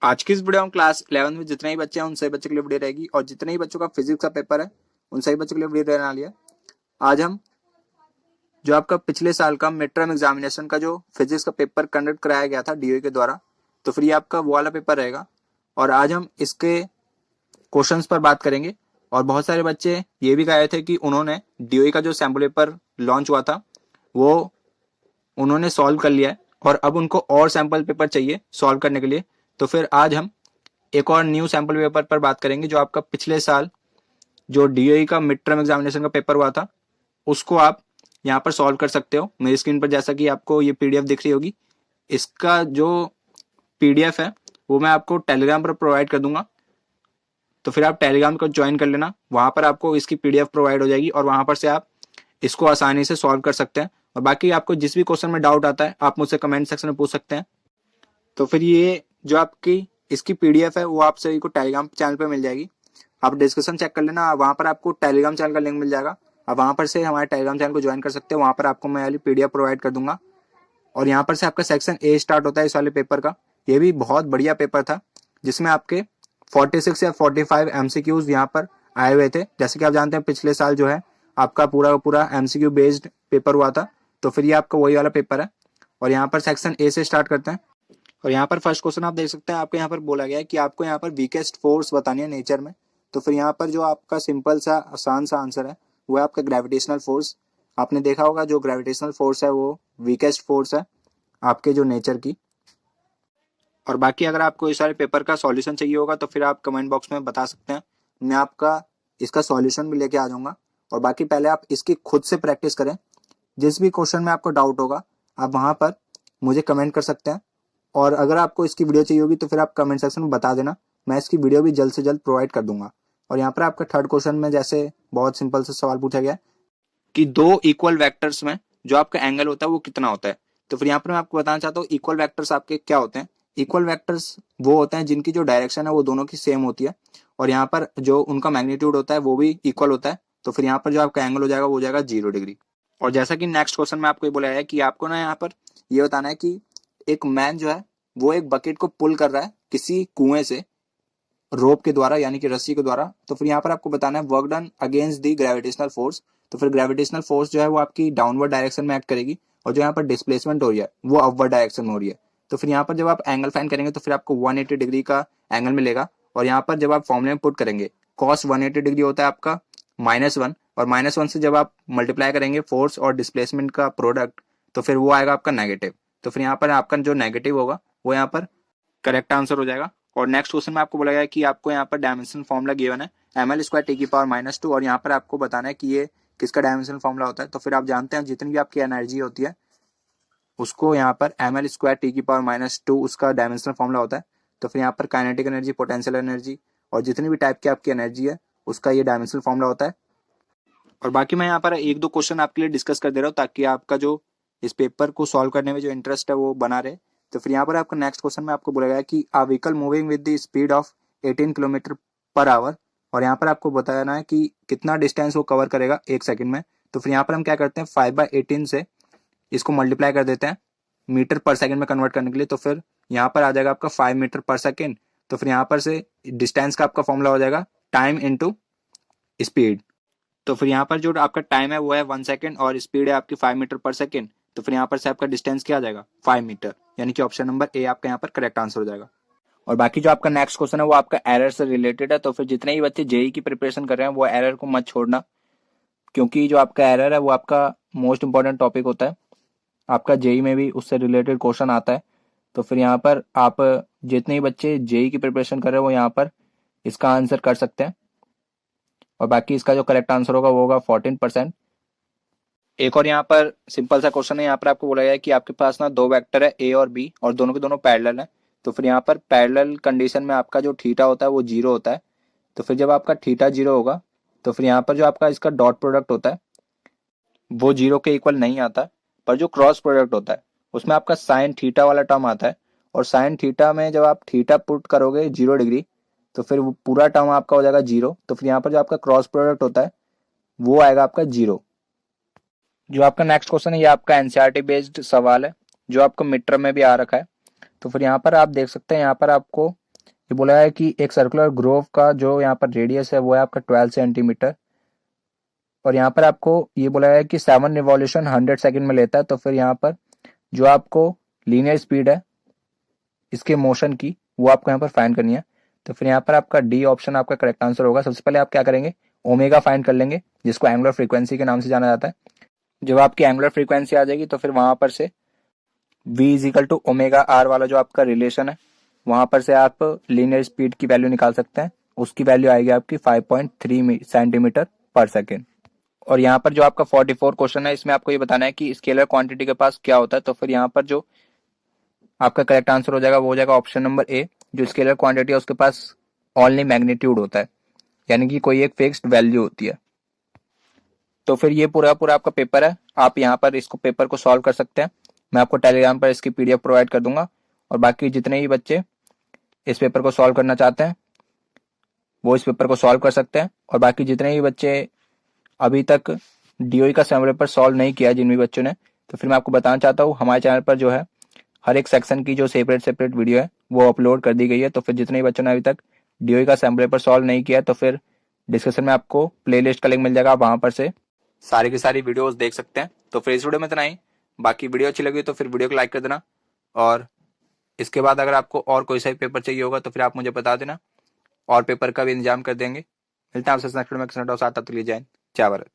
आज की इस वीडियो में क्लास 11 में जितने ही बच्चे हैं उन सभी बच्चों के लिए वीडियो रहेगी और जितने ही बच्चों का फिजिक्स का पेपर है उन सभी बच्चों के लिए वीडियो रहने वाली है। आज हम जो आपका पिछले साल का मिड टर्म एग्जामिनेशन का जो फिजिक्स का पेपर कंडक्ट कराया गया था डीओई के द्वारा, तो फिर ये आपका वो वाला पेपर रहेगा और आज हम इसके क्वेश्चंस पर बात करेंगे। और बहुत सारे बच्चे ये भी कहे थे कि उन्होंने डीओई का जो सैम्पल पेपर लॉन्च हुआ था वो उन्होंने सॉल्व कर लिया है और अब उनको और सैम्पल पेपर चाहिए सॉल्व करने के लिए। तो फिर आज हम एक और न्यू सैम्पल पेपर पर बात करेंगे जो आपका पिछले साल जो डीओई का मिड टर्म एग्जामिनेशन का पेपर हुआ था उसको आप यहाँ पर सॉल्व कर सकते हो। मेरी स्क्रीन पर जैसा कि आपको ये पीडीएफ दिख रही होगी, इसका जो पीडीएफ है वो मैं आपको टेलीग्राम पर प्रोवाइड कर दूंगा, तो फिर आप टेलीग्राम को ज्वाइन कर लेना। वहां पर आपको इसकी पीडीएफ प्रोवाइड हो जाएगी और वहां पर से आप इसको आसानी से सॉल्व कर सकते हैं। और बाकी आपको जिस भी क्वेश्चन में डाउट आता है आप मुझसे कमेंट सेक्शन में पूछ सकते हैं। तो फिर ये जो आपकी इसकी पीडीएफ है वो आप सभी को टेलीग्राम चैनल पे मिल जाएगी। आप डिस्क्रिप्शन चेक कर लेना, वहां पर आपको टेलीग्राम चैनल का लिंक मिल जाएगा। आप वहां पर से हमारे टेलीग्राम चैनल को ज्वाइन कर सकते हो, वहां पर आपको मैं वाली पीडीएफ प्रोवाइड कर दूंगा। और यहाँ पर से आपका सेक्शन ए स्टार्ट होता है इस वाले पेपर का। ये भी बहुत बढ़िया पेपर था जिसमें आपके 46 या 45 एमसीक्यूज यहाँ पर आए हुए थे। जैसे कि आप जानते हैं पिछले साल जो है आपका पूरा पूरा एमसीक्यू बेस्ड पेपर हुआ था, तो फिर ये आपका वही वाला पेपर है। और यहाँ पर सेक्शन ए से स्टार्ट करते हैं। और यहाँ पर फर्स्ट क्वेश्चन आप देख सकते हैं, आपको यहाँ पर बोला गया है कि आपको यहाँ पर वीकेस्ट फोर्स बतानी है नेचर में। तो फिर यहाँ पर जो आपका सिंपल सा आसान सा आंसर है वो है आपका ग्रेविटेशनल फोर्स। आपने देखा होगा जो ग्रेविटेशनल फोर्स है वो वीकेस्ट फोर्स है आपके जो नेचर की। और बाकी अगर आपको इस सारे पेपर का सॉल्यूशन चाहिए होगा तो फिर आप कमेंट बॉक्स में बता सकते हैं, मैं आपका इसका सॉल्यूशन भी लेके आ जाऊंगा। और बाकी पहले आप इसकी खुद से प्रैक्टिस करें। जिस भी क्वेश्चन में आपको डाउट होगा आप वहां पर मुझे कमेंट कर सकते हैं। और अगर आपको इसकी वीडियो चाहिए होगी तो फिर आप कमेंट सेक्शन में बता देना, मैं इसकी वीडियो भी जल्द से जल्द प्रोवाइड कर दूंगा। और यहाँ पर आपका थर्ड क्वेश्चन में जैसे बहुत सिंपल सा सवाल पूछा गया कि दो इक्वल वेक्टर्स में जो आपका एंगल होता है वो कितना होता है। तो फिर यहाँ पर मैं आपको बताना चाहता हूँ इक्वल वेक्टर्स आपके क्या होते हैं। इक्वल वेक्टर्स वो होते हैं जिनकी जो डायरेक्शन है वो दोनों की सेम होती है और यहाँ पर जो उनका मैग्नीट्यूड होता है वो भी इक्वल होता है। तो फिर यहाँ पर जो आपका एंगल हो जाएगा वो हो जाएगा 0 डिग्री। और जैसा कि नेक्स्ट क्वेश्चन में आपको ये बोला है कि आपको ना यहाँ पर ये बताना है कि एक मैन जो है वो एक बकेट को पुल कर रहा है किसी कुएं से रोप के द्वारा यानी कि रस्सी के द्वारा। तो फिर यहाँ पर आपको बताना है work done against the gravitational force. तो फिर ग्रेविटेशनल फोर्स जो है वो आपकी डाउनवर्ड डायरेक्शन में एक्ट करेगी और जो यहाँ पर डिस्प्लेसमेंट हो रही है वो अपवर्ड डायरेक्शन में हो रही है। तो फिर यहाँ पर जब आप एंगल फाइंड करेंगे तो फिर आपको 180 डिग्री का एंगल मिलेगा। और यहाँ पर जब आप फॉर्मूले में पुट करेंगे कॉस 180 डिग्री होता है आपका -1 और -1 से जब आप मल्टीप्लाई करेंगे फोर्स और डिस्प्लेसमेंट का प्रोडक्ट तो फिर वो आएगा आपका नेगेटिव। तो फिर यहाँ पर आपका जो नेगेटिव होगा वो यहाँ पर करेक्ट आंसर हो जाएगा। और नेक्स्ट क्वेश्चन में आपको बोला गया कि आपको यहाँ पर डायमेंशन फॉर्मूला गिवन है ml² टी की पावर -2 और यहाँ पर आपको बताना है कि ये किसका डायमेंशन फॉर्मूला होता है। तो फिर आप जानते हैं जितनी भी आपकी एनर्जी होती है उसको यहाँ पर ml² टी की पावर -2 उसका डायमेंशनल फॉर्मूला होता है। तो फिर यहाँ पर काइनेटिक एनर्जी, पोटेंशियल एनर्जी और जितनी भी टाइप की आपकी एनर्जी है उसका ये डायमेंशनल फॉर्मूला होता है। और बाकी मैं यहाँ पर एक दो क्वेश्चन आपके लिए डिस्कस कर दे रहा हूँ ताकि आपका जो इस पेपर को सॉल्व करने में जो इंटरेस्ट है वो बना रहे। तो फिर यहाँ पर आपका नेक्स्ट क्वेश्चन में आपको बोला गया कि a vehicle moving with the speed of 18 kilometre per hour. और यहाँ पर आपको बताना है कि कितना डिस्टेंस वो कवर करेगा 1 सेकंड में। तो फिर यहाँ पर हम क्या करते हैं 5/18 से इसको मल्टीप्लाई कर देते हैं मीटर पर सेकंड में कन्वर्ट करने के लिए। तो फिर यहाँ पर आ जाएगा आपका 5 मीटर पर सेकंड। तो फिर यहाँ पर से डिस्टेंस का आपका फॉर्मूला हो जाएगा टाइम इंटू स्पीड। तो फिर यहाँ पर जो आपका टाइम है वो है 1 सेकंड और स्पीड है आपकी 5 मीटर पर सेकंड। तो फिर यहाँ पर से आपका डिस्टेंस क्या आ जाएगा 5 मीटर, यानी कि ऑप्शन नंबर ए आपका यहाँ पर करेक्ट आंसर हो जाएगा। और बाकी जो आपका नेक्स्ट क्वेश्चन है वो आपका एरर से रिलेटेड है। तो फिर जितने ही बच्चे जेई की प्रिपरेशन कर रहे हैं वो एरर को मत छोड़ना, क्योंकि जो आपका एरर है वो आपका मोस्ट इंपॉर्टेंट टॉपिक होता है। आपका जेई में भी उससे रिलेटेड क्वेश्चन आता है। तो फिर यहाँ पर आप जितने ही बच्चे जेई की प्रिपरेशन कर रहे हैं वो यहाँ पर इसका आंसर कर सकते हैं। और बाकी इसका जो करेक्ट आंसर होगा वो होगा 14%। एक और यहाँ पर सिंपल सा क्वेश्चन है, यहाँ पर आपको बोला गया है कि आपके पास ना दो वेक्टर है ए और बी और दोनों के दोनों पैरेलल है। तो फिर यहाँ पर पैरेलल कंडीशन में आपका जो थीटा होता है वो 0 होता है। तो फिर जब आपका थीटा 0 होगा तो फिर यहाँ पर जो आपका इसका डॉट प्रोडक्ट होता है वो 0 के इक्वल नहीं आता, पर जो क्रॉस प्रोडक्ट होता है उसमें आपका साइन थीटा वाला टर्म आता है। और साइन थीटा में जब आप थीटा पुट करोगे 0 डिग्री तो फिर वो पूरा टर्म आपका हो जाएगा 0। तो फिर यहाँ पर जो आपका क्रॉस प्रोडक्ट होता है वो आएगा आपका 0। जो आपका नेक्स्ट क्वेश्चन है ये आपका एनसीईआरटी बेस्ड सवाल है जो आपको मिड टर्म में भी आ रखा है। तो फिर यहाँ पर आप देख सकते हैं, यहाँ पर आपको ये बोला है कि एक सर्कुलर ग्रोव का जो यहाँ पर रेडियस है वो है आपका 12 सेंटीमीटर, और यहाँ पर आपको ये बोला है कि 7 रिवॉल्यूशन 100 सेकंड में लेता है। तो फिर यहाँ पर जो आपको लीनियर स्पीड है इसके मोशन की वो आपको यहाँ पर फाइंड करनी है। तो फिर यहाँ पर आपका डी ऑप्शन आपका करेक्ट आंसर होगा। सबसे पहले आप क्या करेंगे, ओमेगा फाइंड कर लेंगे, जिसको एंगुलर फ्रीक्वेंसी के नाम से जाना जाता है। जब आपकी एंगुलर फ्रीक्वेंसी आ जाएगी तो फिर वहां पर से v is equal to omega R वाला जो आपका रिलेशन है वहां पर से आप लीनियर स्पीड की वैल्यू निकाल सकते हैं। उसकी वैल्यू आएगी आपकी 5.3 सेंटीमीटर पर सेकेंड। और यहाँ पर जो आपका 44 क्वेश्चन है इसमें आपको ये बताना है कि स्केलर क्वांटिटी के पास क्या होता है। तो फिर यहाँ पर जो आपका करेक्ट आंसर हो जाएगा वो हो जाएगा ऑप्शन नंबर ए। जो स्केलर क्वांटिटी है उसके पास ओनली मैग्नीट्यूड होता है, यानी कि कोई एक फिक्स्ड वैल्यू होती है। तो फिर ये पूरा पूरा आपका पेपर है, आप यहाँ पर इसको पेपर को सॉल्व कर सकते हैं। मैं आपको टेलीग्राम पर इसकी पीडीएफ प्रोवाइड कर दूंगा, और बाकी जितने भी बच्चे इस पेपर को सॉल्व करना चाहते हैं वो इस पेपर को सॉल्व कर सकते हैं। और बाकी जितने भी बच्चे अभी तक डीओई का सैम्पल पेपर सॉल्व नहीं किया जिन भी बच्चों ने, तो फिर मैं आपको बताना चाहता हूँ हमारे चैनल पर जो है हर एक सेक्शन की जो सेपरेट सेपरेट वीडियो है वो अपलोड कर दी गई है। तो फिर जितने भी बच्चों ने अभी तक डीओई का सैम्पल पेपर सॉल्व नहीं किया तो फिर डिस्क्रिप्शन में आपको प्लेलिस्ट का लिंक मिल जाएगा, आप वहां पर से सारी की सारी वीडियोस देख सकते हैं। तो फिर इस वीडियो में इतना ही। बाकी वीडियो अच्छी लगी तो फिर वीडियो को लाइक कर देना, और इसके बाद अगर आपको और कोई सा पेपर चाहिए होगा तो फिर आप मुझे बता देना, और पेपर का भी इंतजाम कर देंगे। मिलते हैं आपसे नेक्स्ट वीडियो में। जय भारत।